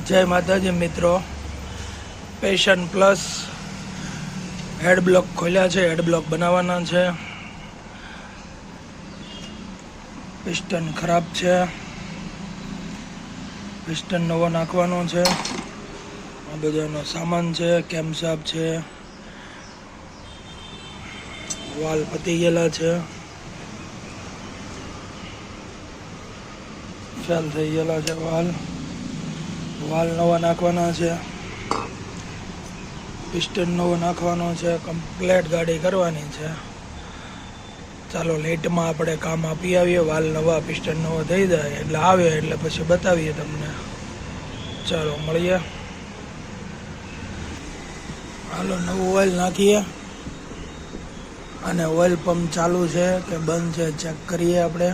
જય માતાજી મિત્રો, પેશન પ્લસ હેડ બ્લોક ખોલ્યા છે. હેડ બ્લોક બનાવવાના છે. પિસ્ટન ખરાબ છે, પિસ્ટન નવો નાખવાનો છે. આ બધાનો સામાન છે, કેમશાફ છે, વાલ પતી ગયેલા છે, ફેલ થઈ ગયેલા છે વાલ નવા નાખવાના છે, પિસ્ટન નવો નાખવાનો છે. કમ્પ્લેટ ગાડી કરવાની છે. ચાલો લેટમાં આપણે કામ આપી આવીએ. વાલ નવા, પિસ્ટન નવો થઈ જાય એટલે આવે એટલે પછી બતાવીએ તમને. ચાલો મળીએ. હાલો નવું ઓઇલ નાખીએ અને ઓઇલ પંપ ચાલુ છે કે બંધ છે ચેક કરીએ આપણે.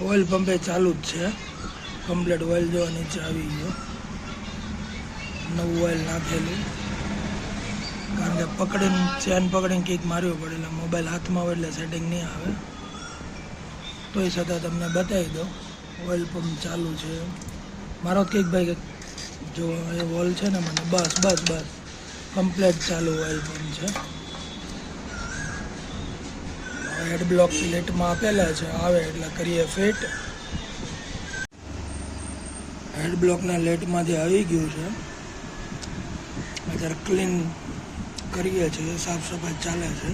ઓઇલ પંપે ચાલુ જ છે. કમ્પ્લીટ ઓઇલ જો નીચે આવી ગયો. નવું ઓઇલ નાખેલું, કારણ કે પકડીને ચેન પકડીને કંઈક મારવું પડે એટલે મોબાઈલ હાથમાં હોય એટલે સેટિંગ નહીં આવે. તોય છતાં તમને બતાવી દો. ઓઇલ પંપ ચાલુ છે મારો. કંઈક ભાઈ જો એ વોલ છે ને મને બસ કમ્પ્લીટ ચાલુ ઓઇલ પંપ છે. હેડ બ્લોક લેટમાં આપેલા છે, આવે એટલે કરીએ ફિટ. હેડ બ્લોકના લેટમાંથી આવી ગયું છે. અત્યારે ક્લીન કરીએ છીએ, સાફ સફાઈ ચાલે છે.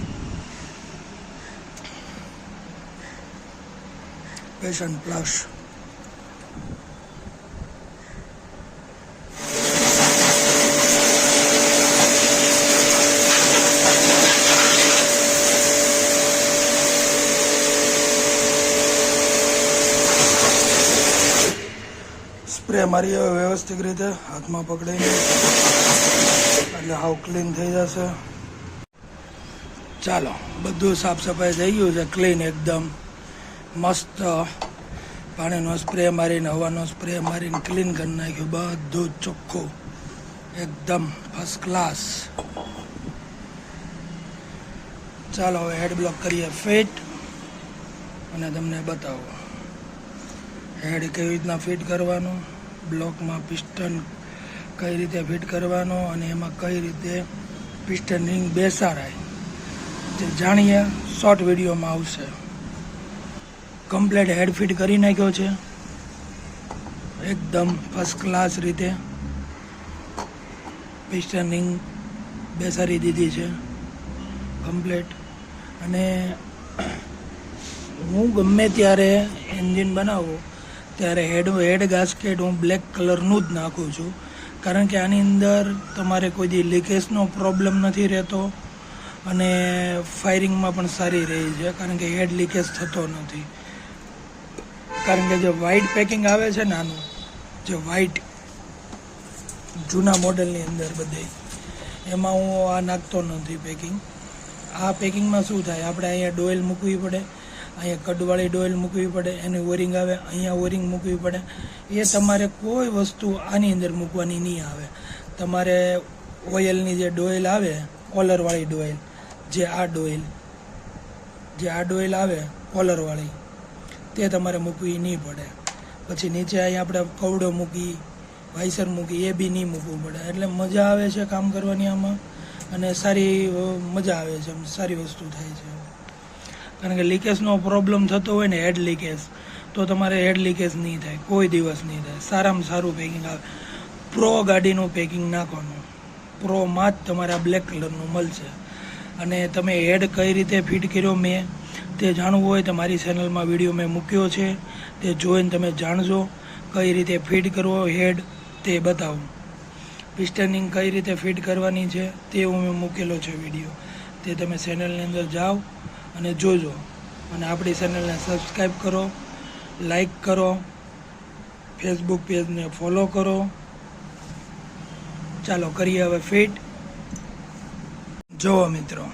પેશન પ્લસ સ્પ્રે મારી વ્યવસ્થિત રીતે હાથમાં પકડીને એટલે હાવ ક્લીન થઈ જશે. ચાલો બધું સાફ સફાઈ થઈ ગયું છે, ક્લીન એકદમ મસ્ત. પાણીનો સ્પ્રે મારીને, હવાનો સ્પ્રે મારીને ક્લીન કરી નાખ્યું. બધું ચોખ્ખું એકદમ ફર્સ્ટ ક્લાસ. ચાલો હવે હેડ બ્લોક કરીએ ફિટ અને તમને બતાવો હેડ કેવી રીતના ફિટ કરવાનું, બ્લોકમાં પિસ્ટન કઈ રીતે ફિટ કરવાનો અને એમાં કઈ રીતે પિસ્ટન રિંગ બેસાડાય જે જાણીએ શોર્ટ વિડીયોમાં આવશે. કમ્પ્લેટ હેડ ફિટ કરી નાખ્યો છે એકદમ ફર્સ્ટ ક્લાસ રીતે. પિસ્ટન રિંગ બેસાડી દીધી છે કમ્પ્લેટ. અને હું ગમે ત્યારે એન્જિન બનાવું ત્યારે હેડ ગાસ્કેટ હું બ્લેક કલરનું જ નાખું છું, કારણ કે આની અંદર તમારે કોઈ દી લીકેજનો પ્રોબ્લેમ નથી રહેતો અને ફાયરિંગમાં પણ સારી રહી છે, કારણ કે હેડ લીકેજ થતો નથી. કારણ કે જે વ્હાઇટ પેકિંગ આવે છે ને, આનું જે વ્હાઇટ જૂના મોડલની અંદર બધે એમાં હું આ નાખતો નથી પેકિંગ. આ પેકિંગમાં શું થાય, આપણે અહીંયા ડોઇલ મૂકવી પડે, અહીંયા કડવાળી ડોઇલ મૂકવી પડે, એની ઓરિંગ આવે, અહીંયા ઓરિંગ મૂકવી પડે. એ તમારે કોઈ વસ્તુ આની અંદર મૂકવાની નહીં આવે. તમારે ઓઇલની જે ડોઇલ આવે, કોલરવાળી ડોઇલ, જે આ ડોઇલ આવે કોલરવાળી, તે તમારે મૂકવી નહીં પડે. પછી નીચે અહીંયા આપણે કવડો મૂકી, વાઇસર મૂકી, એ બી નહીં મૂકવું પડે. એટલે મજા આવે છે કામ કરવાની આમાં અને સારી મજા આવે છે, સારી વસ્તુ થાય છે. કારણ કે લીકેજનો પ્રોબ્લેમ થતો હોય ને, હેડ લીકેજ, તો તમારે હેડ લીકેજ નહીં થાય, કોઈ દિવસ નહીં થાય. સારામાં સારું પેકિંગ આવે. પ્રો ગાડીનું પેકિંગ નાખવાનું, પ્રોમાં જ તમારે આ બ્લેક કલરનું મળશે. અને તમે હેડ કઈ રીતે ફિટ કર્યો મેં તે જાણવું હોય તો મારી ચેનલમાં વિડીયો મેં મૂક્યો છે, તે જોઈને તમે જાણજો. કઈ રીતે ફિટ કરવો હેડ તે બતાવું. પિસ્ટનિંગ કઈ રીતે ફિટ કરવાની છે તે હું મેં મૂકેલો છે વિડીયો, તે તમે ચેનલની અંદર જાઓ અને જોજો. અને આપણી ચેનલને સબસ્ક્રાઈબ કરો, લાઈક કરો, ફેસબુક પેજને ફોલો કરો. ચાલો કરીએ હવે ફિટ. જુઓ મિત્રો,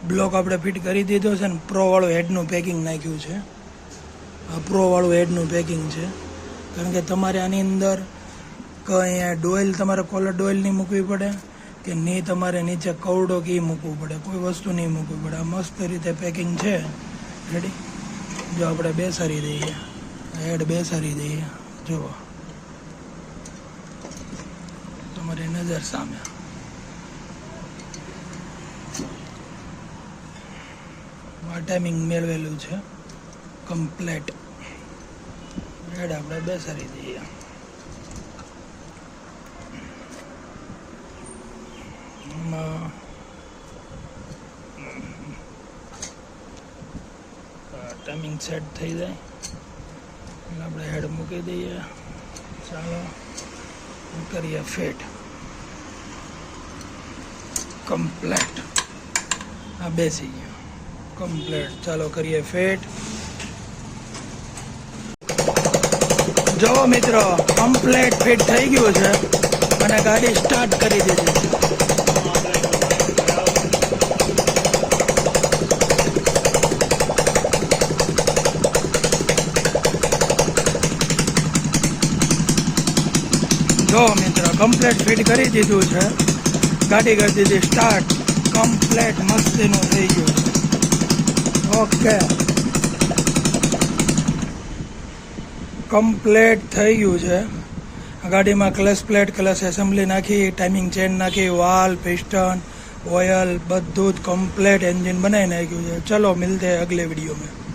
બ્લોક આપણે ફિટ કરી દીધો છે ને, પ્રોવાળું હેડનું પેકિંગ નાખ્યું છે. આ પ્રોવાળું હેડનું પેકિંગ છે, કારણ કે તમારે આની અંદર કે અહીંયા ડોઇલ તમારે કોલર ડોઇલ નહીં મૂકવી પડે, કે નહીં તમારે નીચે કવડો ઘી મૂકવું પડે, કોઈ વસ્તુ નહીં મૂકવું પડે. આ મસ્ત રીતે પેકિંગ છે. રેડી. જો આપણે બેસાડી દઈએ, હેડ બેસાડી દઈએ. જુઓ તમારી નજર સામે. આ ટાઈમિંગ મેળવેલું છે કમ્પ્લેટ. હેડ આપણે બેસાડી દઈએ. ટાઈમિંગ સેટ થઈ જાય એટલે આપણે હેડ મૂકી દઈએ. ચાલો કરીએ ફિટ કમ્પ્લેટ. આ બેસી ગયો કમ્પ્લેટ. ચાલો કરીએ ફિટ. જો મિત્રો કમ્પ્લેટ ફિટ થઈ ગયું છે અને ગાડી સ્ટાર્ટ કરી દીધી છે. જો મિત્રો કમ્પ્લેટ ફિટ કરી દીધું છે. ગાડી કરી દીધી સ્ટાર્ટ. કમ્પ્લેટ મસ્તીનું થઈ ગયું છે. ઓકે કમ્પ્લેટ થઈ ગયું છે. ગાડીમાં ક્લચ પ્લેટ, ક્લચ એસેમ્બલી નાખી, ટાઈમિંગ ચેન નાખી, વાલ, પિસ્ટન, ઓઇલ બધું જ કમ્પ્લેટ એન્જિન બનાવી નાખ્યું છે. ચલો મિલતે અગલે वीडियो में.